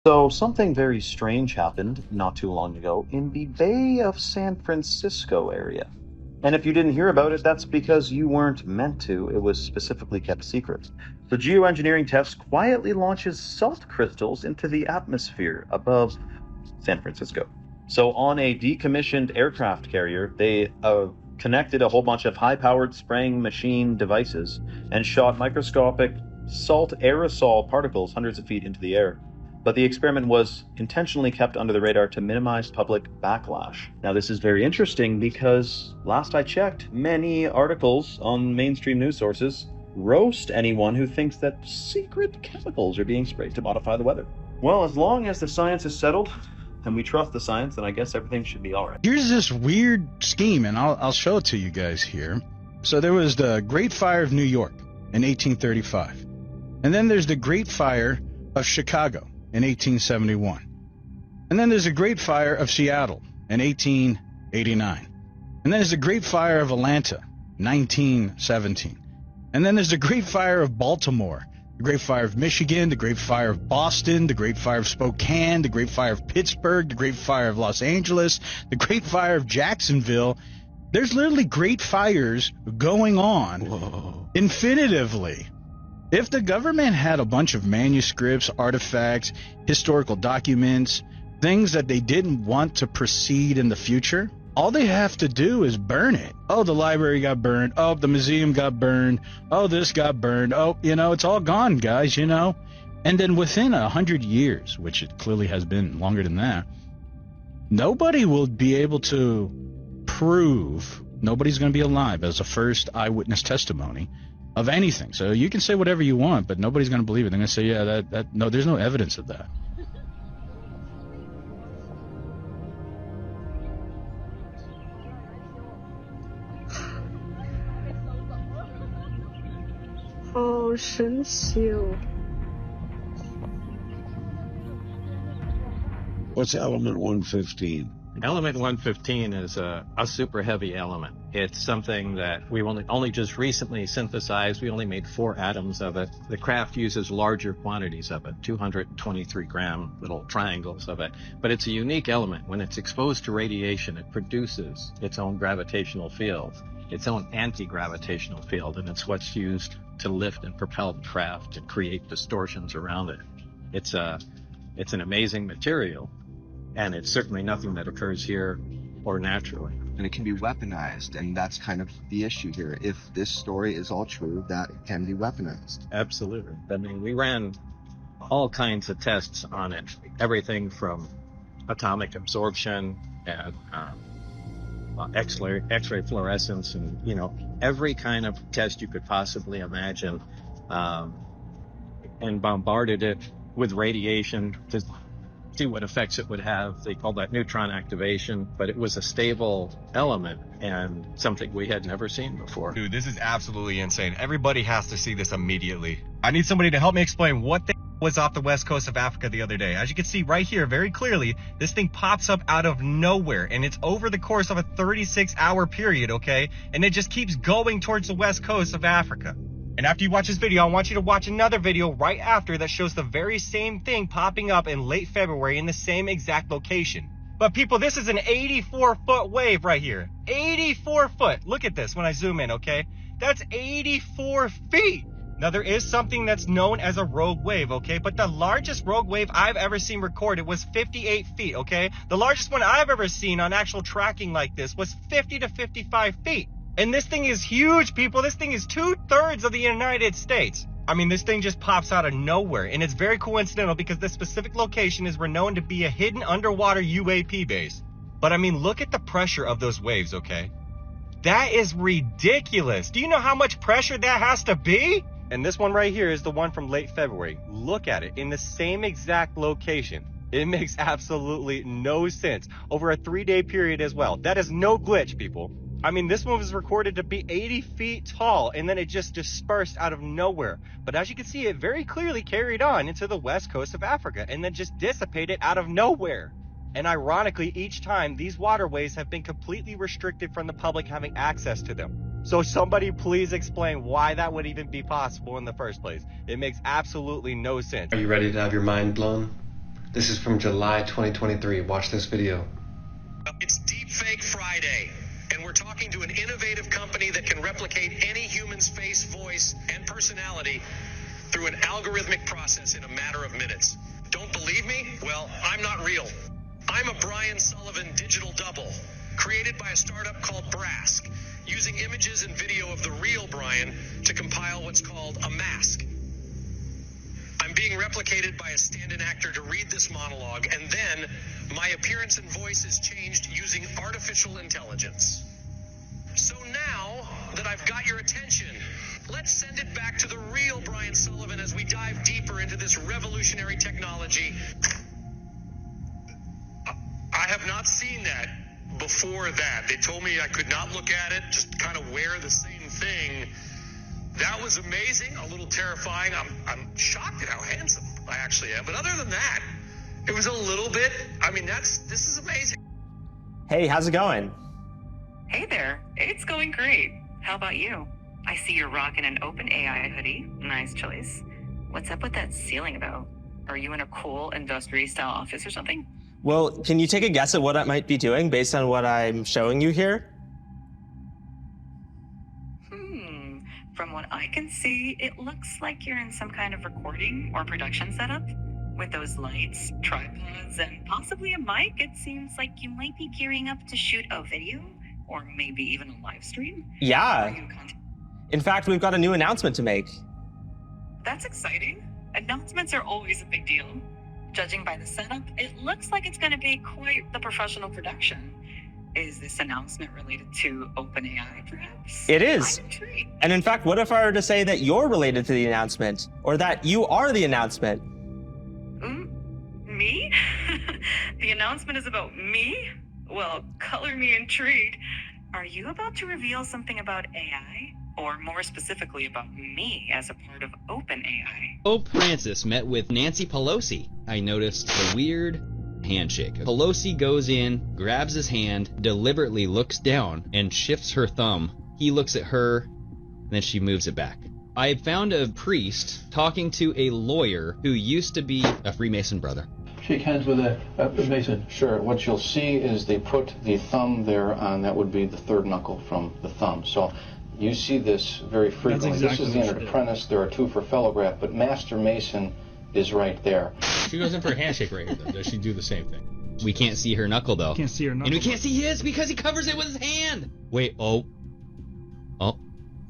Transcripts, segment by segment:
So, something very strange happened not too long ago in the Bay of San Francisco area. And if you didn't hear about it, that's because you weren't meant to. It was specifically kept secret. The geoengineering test quietly launches salt crystals into the atmosphere above San Francisco. So, on a decommissioned aircraft carrier, they connected a whole bunch of high powered spraying machine devices and shot microscopic salt aerosol particles hundreds of feet into the air. But the experiment was intentionally kept under the radar to minimize public backlash. Now, this is very interesting because last I checked, many articles on mainstream news sources roast anyone who thinks that secret chemicals are being sprayed to modify the weather. Well, as long as the science is settled and we trust the science, then I guess everything should be all right. Here's this weird scheme, and I'll show it to you guys here. So there was the Great Fire of New York in 1835. And then there's the Great Fire of Chicago in 1871. And then there's the Great Fire of Seattle in 1889. And then there's the Great Fire of Atlanta, 1917. And then there's the Great Fire of Baltimore, the Great Fire of Michigan, the Great Fire of Boston, the Great Fire of Spokane, the Great Fire of Pittsburgh, the Great Fire of Los Angeles, the Great Fire of Jacksonville. There's literally great fires going on infinitively. If the government had a bunch of manuscripts, artifacts, historical documents, things that they didn't want to proceed in the future, all they have to do is burn it. Oh, the library got burned. Oh, the museum got burned. Oh, this got burned. Oh, it's all gone, guys, And then within 100 years, which it clearly has been longer than that, nobody will be able to prove, nobody's going to be alive as a first eyewitness testimony of anything. So you can say whatever you want, but nobody's going to believe it. They're going to say, yeah, no, there's no evidence of that. Oh, 神奇哦. What's element 115? Element 115 is a super heavy element. It's something that we only just recently synthesized. We only made 4 atoms of it. The craft uses larger quantities of it, 223 gram little triangles of it. But it's a unique element. When it's exposed to radiation, it produces its own gravitational field, its own anti-gravitational field, and it's what's used to lift and propel the craft and create distortions around it. It's an amazing material. And it's certainly nothing that occurs here or naturally. And it can be weaponized, and that's kind of the issue here. If this story is all true, that it can be weaponized. Absolutely. I mean, we ran all kinds of tests on it. Everything from atomic absorption and X-ray fluorescence and, every kind of test you could possibly imagine, and bombarded it with radiation to see what effects it would have. They called that neutron activation, but it was a stable element and something we had never seen before. Dude, this is absolutely insane. Everybody has to see this immediately. I need somebody to help me explain what the was off the west coast of Africa the other day. As you can see right here very clearly, this thing pops up out of nowhere, and it's over the course of a 36-hour period, okay? And it just keeps going towards the west coast of Africa. And after you watch this video, I want you to watch another video right after that shows the very same thing popping up in late February in the same exact location. But people, this is an 84-foot wave right here. 84 foot. Look at this when I zoom in, okay? That's 84 feet. Now, there is something that's known as a rogue wave, okay? But the largest rogue wave I've ever seen recorded was 58 feet, okay? The largest one I've ever seen on actual tracking like this was 50 to 55 feet. And this thing is huge, people. This thing is 2/3 of the United States. I mean, this thing just pops out of nowhere. And it's very coincidental because this specific location is renowned to be a hidden underwater UAP base. But I mean, look at the pressure of those waves, okay? That is ridiculous. Do you know how much pressure that has to be? And this one right here is the one from late February. Look at it in the same exact location. It makes absolutely no sense. Over a 3-day period as well. That is no glitch, people. I mean, this one was recorded to be 80 feet tall, and then it just dispersed out of nowhere. But as you can see, it very clearly carried on into the west coast of Africa, and then just dissipated out of nowhere. And ironically, each time, these waterways have been completely restricted from the public having access to them. So somebody please explain why that would even be possible in the first place. It makes absolutely no sense. Are you ready to have your mind blown? This is from July 2023. Watch this video. It's Deepfake Friday, and we're talking to an innovative company that can replicate any human's face, voice, and personality through an algorithmic process in a matter of minutes. Don't believe me? Well, I'm not real. I'm a Brian Sullivan digital double, created by a startup called Brask, using images and video of the real Brian to compile what's called a mask. I'm being replicated by a stand-in actor to read this monologue, and then my appearance and voice is changed using artificial intelligence. So now that I've got your attention, let's send it back to the real Brian Sullivan as we dive deeper into this revolutionary technology. I have not seen that before that. They told me I could not look at it, just kind of wear the same thing. That was amazing, a little terrifying. I'm shocked at how handsome I actually am. But other than that, it was a little bit, this is amazing. Hey, how's it going? Hey there, it's going great. How about you? I see you're rocking an OpenAI hoodie. Nice choice. What's up with that ceiling though? Are you in a cool industry-style office or something? Well, can you take a guess at what I might be doing based on what I'm showing you here? From what I can see, it looks like you're in some kind of recording or production setup. With those lights, tripods, and possibly a mic, it seems like you might be gearing up to shoot a video, or maybe even a live stream. Yeah. In fact, we've got a new announcement to make. That's exciting. Announcements are always a big deal. Judging by the setup, it looks like it's going to be quite the professional production. Is this announcement related to OpenAI, perhaps? It is. I'm intrigued. And in fact, what if I were to say that you're related to the announcement, or that you are the announcement? Me? The announcement is about me? Well, color me intrigued. Are you about to reveal something about AI? Or more specifically about me as a part of OpenAI? Pope Francis met with Nancy Pelosi. I noticed the weird handshake. Pelosi goes in, grabs his hand, deliberately looks down, and shifts her thumb. He looks at her, then she moves it back. I found a priest talking to a lawyer who used to be a Freemason brother. Shake hands with a Mason. Sure. What you'll see is they put the thumb there on, that would be the third knuckle from the thumb. So you see this very frequently. Exactly, this is the entered apprentice. There are two for fellowgraph, but Master Mason is right there. She goes in for a handshake right here, though. Does she do the same thing? We can't see her knuckle, though. Can't see her knuckle. And we can't see his because he covers it with his hand. Wait,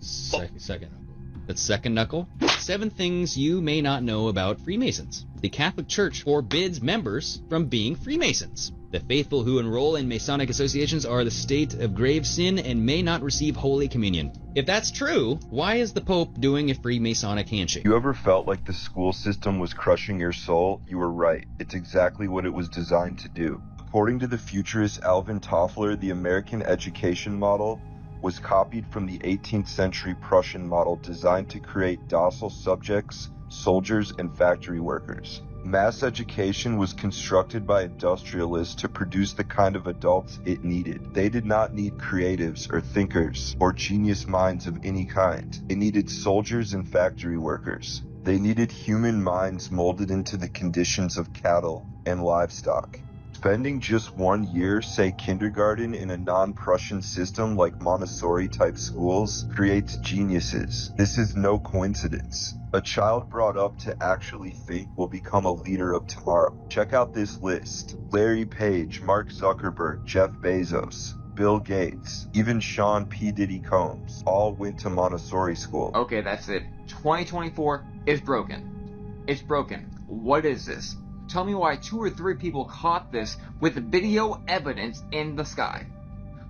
second knuckle. That's second knuckle. 7 things you may not know about Freemasons. The Catholic Church forbids members from being Freemasons. The faithful who enroll in Masonic associations are the state of grave sin and may not receive Holy Communion. If that's true, why is the Pope doing a Freemasonic handshake? You ever felt like the school system was crushing your soul? You were right. It's exactly what it was designed to do. According to the futurist Alvin Toffler, the American education model was copied from the 18th century Prussian model designed to create docile subjects, soldiers, and factory workers. Mass education was constructed by industrialists to produce the kind of adults it needed. They did not need creatives or thinkers or genius minds of any kind. They needed soldiers and factory workers. They needed human minds molded into the conditions of cattle and livestock. Spending just 1 year, say kindergarten, in a non-Prussian system like Montessori-type schools creates geniuses. This is no coincidence. A child brought up to actually think will become a leader of tomorrow. Check out this list. Larry Page, Mark Zuckerberg, Jeff Bezos, Bill Gates, even Sean P. Diddy Combs, all went to Montessori school. Okay, that's it. 2024 is broken. It's broken. What is this? Tell me why 2 or 3 people caught this with video evidence in the sky.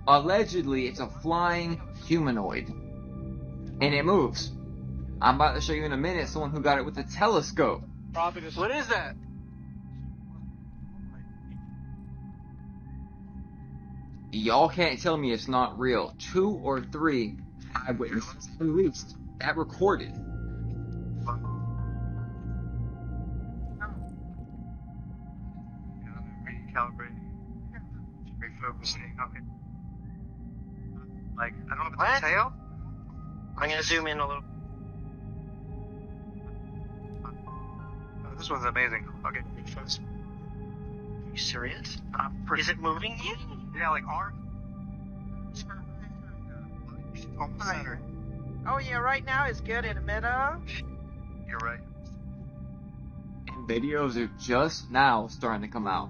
Allegedly, it's a flying humanoid. And it moves. I'm about to show you in a minute someone who got it with a telescope. What is that? Y'all can't tell me it's not real. 2 or 3 eyewitnesses released that recorded. Calibrating, refocusing. Okay. Like, I don't know if it's a tail. I'm gonna zoom in a little. Oh, this one's amazing. Okay, focus. you serious? Is it moving you? Yeah, like art. Oh yeah, right now it's good in the middle. You're right. And videos are just now starting to come out.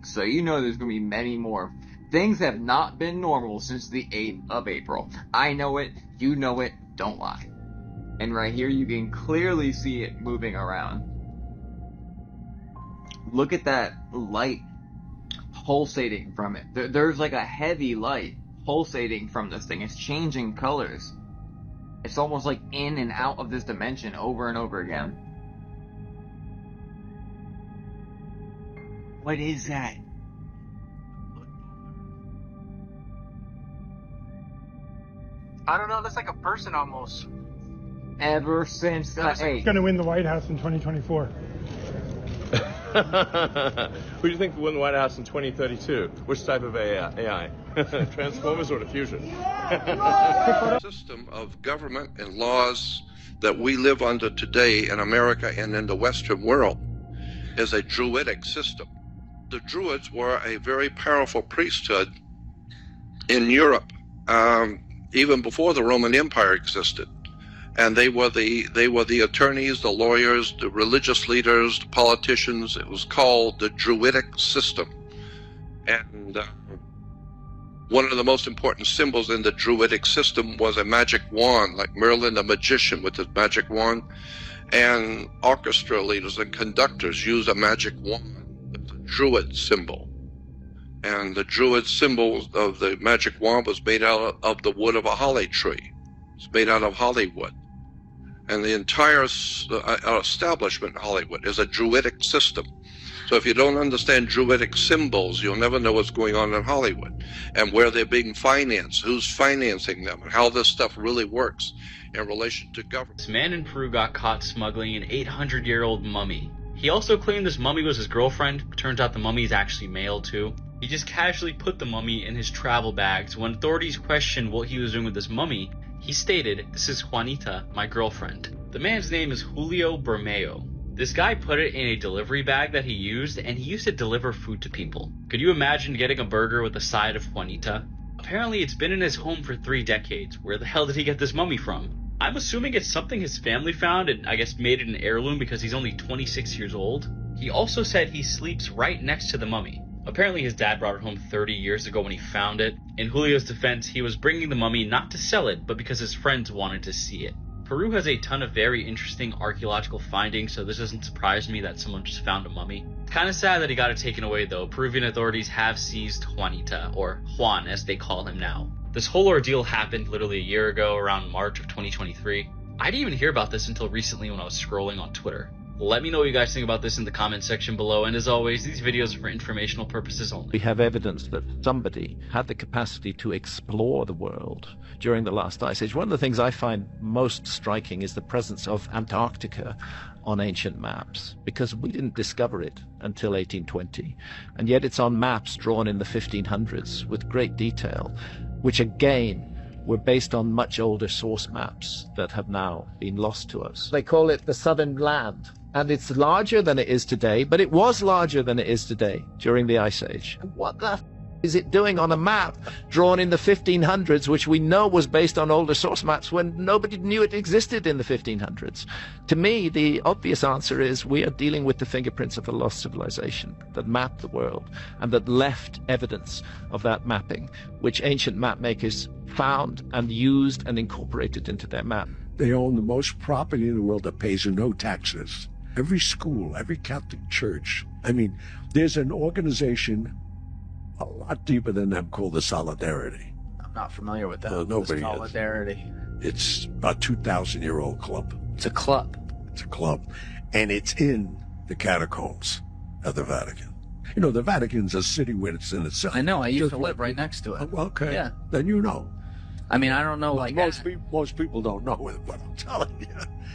So you know there's going to be many more. Things have not been normal since the 8th of April. I know it, you know it, don't lie. And right here you can clearly see it moving around. Look at that light pulsating from it. There's like a heavy light pulsating from this thing. It's changing colors. It's almost like in and out of this dimension over and over again. What is that? I don't know. That's like a person almost. Ever since Who's going to win the White House in 2024? Who do you think will win the White House in 2032? Which type of AI? Transformers or diffusion? System of government and laws that we live under today in America and in the Western world is a Druidic system. The Druids were a very powerful priesthood in Europe, even before the Roman Empire existed. And they were the attorneys, the lawyers, the religious leaders, the politicians. It was called the Druidic system. And one of the most important symbols in the Druidic system was a magic wand, like Merlin the magician with his magic wand. And orchestra leaders and conductors use a magic wand. It's a Druid symbol. And the Druid symbol of the magic wand was made out of the wood of a holly tree. It's made out of Hollywood. And the entire establishment in Hollywood is a Druidic system. So if you don't understand Druidic symbols, you'll never know what's going on in Hollywood and where they're being financed, who's financing them, and how this stuff really works in relation to government. This man in Peru got caught smuggling an 800-year-old mummy. He also claimed this mummy was his girlfriend. Turns out the mummy is actually male too. He just casually put the mummy in his travel bags. When authorities questioned what he was doing with this mummy, he stated, "This is Juanita, my girlfriend." The man's name is Julio Bermeo. This guy put it in a delivery bag that he used, and he used to deliver food to people. Could you imagine getting a burger with a side of Juanita? Apparently it's been in his home for 3 decades. Where the hell did he get this mummy from? I'm assuming it's something his family found and I guess made it an heirloom because he's only 26 years old. He also said he sleeps right next to the mummy. Apparently his dad brought it home 30 years ago when he found it. In Julio's defense, he was bringing the mummy not to sell it, but because his friends wanted to see it. Peru has a ton of very interesting archaeological findings, so this doesn't surprise me that someone just found a mummy. It's kind of sad that he got it taken away though. Peruvian authorities have seized Juanita, or Juan as they call him now. This whole ordeal happened literally a year ago, around March of 2023. I didn't even hear about this until recently when I was scrolling on Twitter. Let me know what you guys think about this in the comment section below, and as always, these videos are for informational purposes only. We have evidence that somebody had the capacity to explore the world during the last ice age. One of the things I find most striking is the presence of Antarctica on ancient maps, because we didn't discover it until 1820, and yet it's on maps drawn in the 1500s with great detail, which again were based on much older source maps that have now been lost to us. They call it the Southern Land, and it's larger than it is today, but it was larger than it is today during the Ice Age. What the is it doing on a map drawn in the 1500s, which we know was based on older source maps when nobody knew it existed in the 1500s? To me, the obvious answer is we are dealing with the fingerprints of a lost civilization that mapped the world and that left evidence of that mapping, which ancient map makers found and used and incorporated into their map. They own the most property in the world that pays no taxes. Every school, every Catholic church. I mean, there's an organization a lot deeper than them called the Solidarity. I'm not familiar with that. No, nobody The Solidarity. It's about 2,000-year-old club. It's a club. It's a club. And it's in the catacombs of the Vatican. You know, the Vatican's a city where it's in itself. I know. I used to live right next to it. Okay. Yeah. Then you know. I mean, I don't know. Like most people don't know it, but I'm telling you.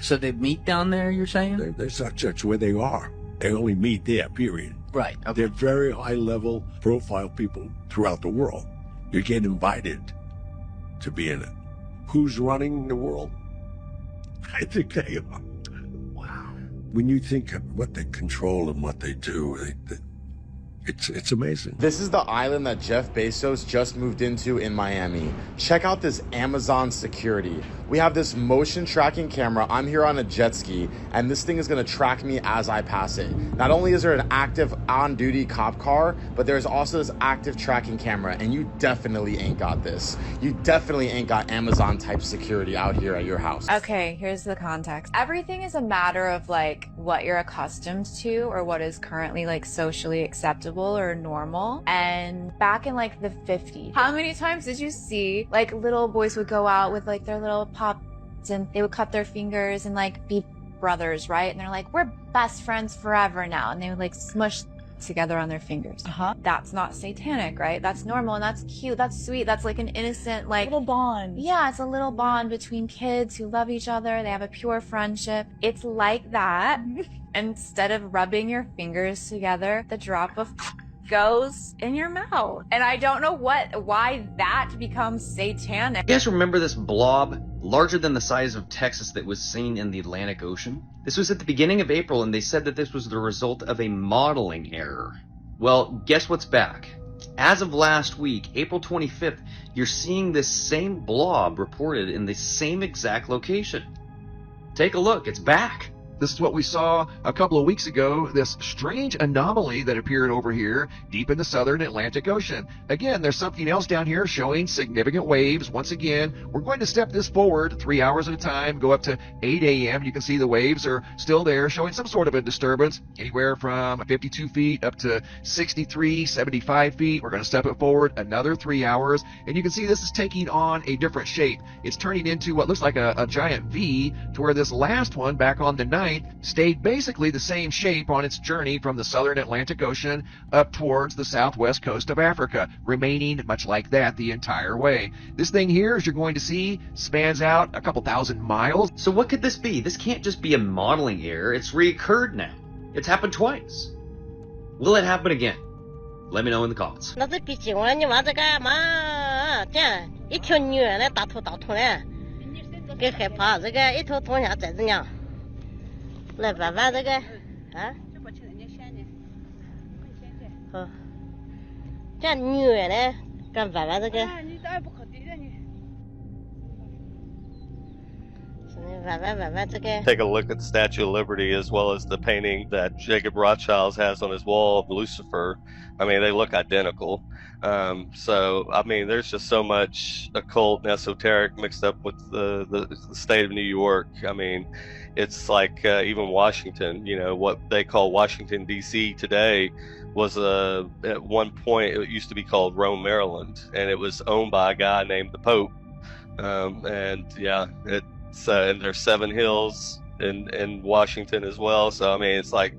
So they meet down there, you're saying? That's where they are. They only meet there, period. Right. Okay. They're very high-level profile people throughout the world. You get invited to be in it. Who's running the world? I think they are. Wow. When you think of what they control and what they do, It's amazing. This is the island that Jeff Bezos just moved into in Miami. Check out this Amazon security. We have this motion tracking camera. I'm here on a jet ski, and this thing is gonna track me as I pass it. Not only is there an active on-duty cop car, but there's also this active tracking camera, and you definitely ain't got this. You definitely ain't got Amazon type security out here at your house. Okay, here's the context. Everything is a matter of like what you're accustomed to or what is currently like socially acceptable or normal. And back in like the 50s, how many times did you see like little boys would go out with like their little pops and they would cut their fingers and like be brothers, right? And they're like, we're best friends forever now. And they would like smush together on their fingers. That's not satanic, right? That's normal and that's cute. That's sweet. That's like an innocent, like little bond. Yeah, it's a little bond between kids who love each other. They have a pure friendship. It's like that. Instead of rubbing your fingers together, the drop of goes in your mouth. And I don't know why that becomes satanic. You guys remember this blob larger than the size of Texas that was seen in the Atlantic Ocean? This was at the beginning of April, and they said that this was the result of a modeling error. Well, guess what's back? As of last week, April 25th, you're seeing this same blob reported in the same exact location. Take a look, it's back. This is what we saw a couple of weeks ago, this strange anomaly that appeared over here deep in the southern Atlantic Ocean. Again, there's something else down here showing significant waves. Once again, we're going to step this forward 3 hours at a time, go up to 8 a.m. You can see the waves are still there, showing some sort of a disturbance, anywhere from 52 feet up to 63, 75 feet. We're going to step it forward another 3 hours, and you can see this is taking on a different shape. It's turning into what looks like a giant V, to where this last one back on the 9th stayed basically the same shape on its journey from the southern Atlantic Ocean up towards the southwest coast of Africa, remaining much like that the entire way. This thing here, as you're going to see, spans out a couple thousand miles. So what could this be? This can't just be a modeling error. It's reoccurred now. It's happened twice. Will it happen again? Let me know in the comments. Take a look at the Statue of Liberty as well as the painting that Jacob Rothschild has on his wall of Lucifer. I mean, they look identical. So, I mean, there's just so much occult and esoteric mixed up with the state of New York. I mean, it's like even Washington, you know, what they call Washington, D.C. today was at one point, it used to be called Rome, Maryland, and it was owned by a guy named the Pope. And yeah, and there's 7 hills in Washington as well. So, I mean, it's like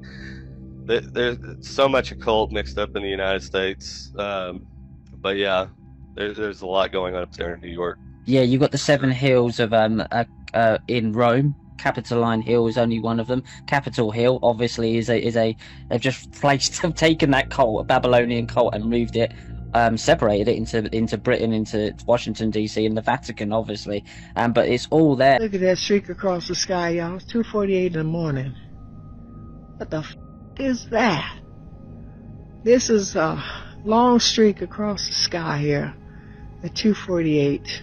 there's so much occult mixed up in the United States. But yeah, there's a lot going on up there in New York. Yeah, you've got the 7 hills of in Rome. Capitoline Hill is only one of them. Capitol Hill, obviously, is a they've just taken that cult, a Babylonian cult, and moved it, separated it into Britain, into Washington D.C. and the Vatican, obviously. But it's all there. Look at that streak across the sky, y'all. It's 2:48 in the morning. What the is that? This is a long streak across the sky here at 2:48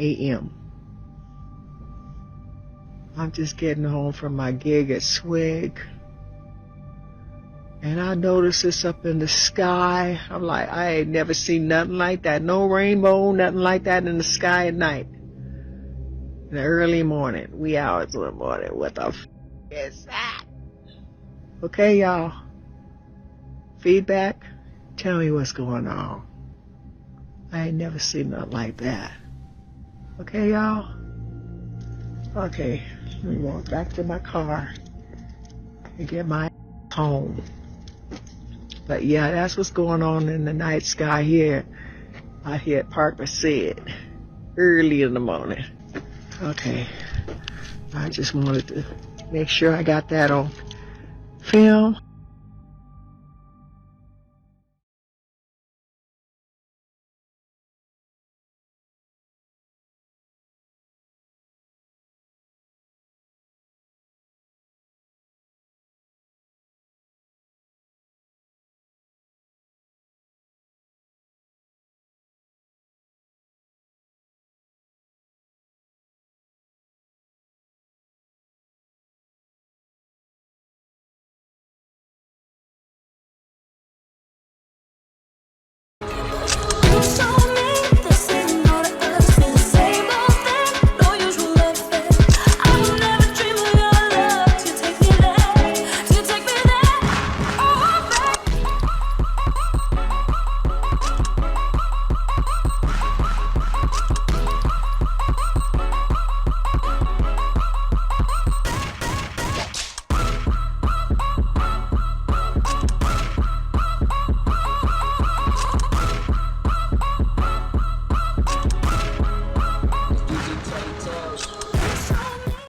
a.m. I'm just getting home from my gig at Swig, and I noticed this up in the sky. I'm like, I ain't never seen nothing like that. No rainbow, nothing like that in the sky at night. In the early morning, wee hours of the morning. What the is that? Okay, y'all. Feedback? Tell me what's going on. I ain't never seen nothing like that. Okay, y'all? Okay, let me walk back to my car and get my home. But yeah, that's what's going on in the night sky here out here at Park Merced early in the morning. Okay, I just wanted to make sure I got that on film.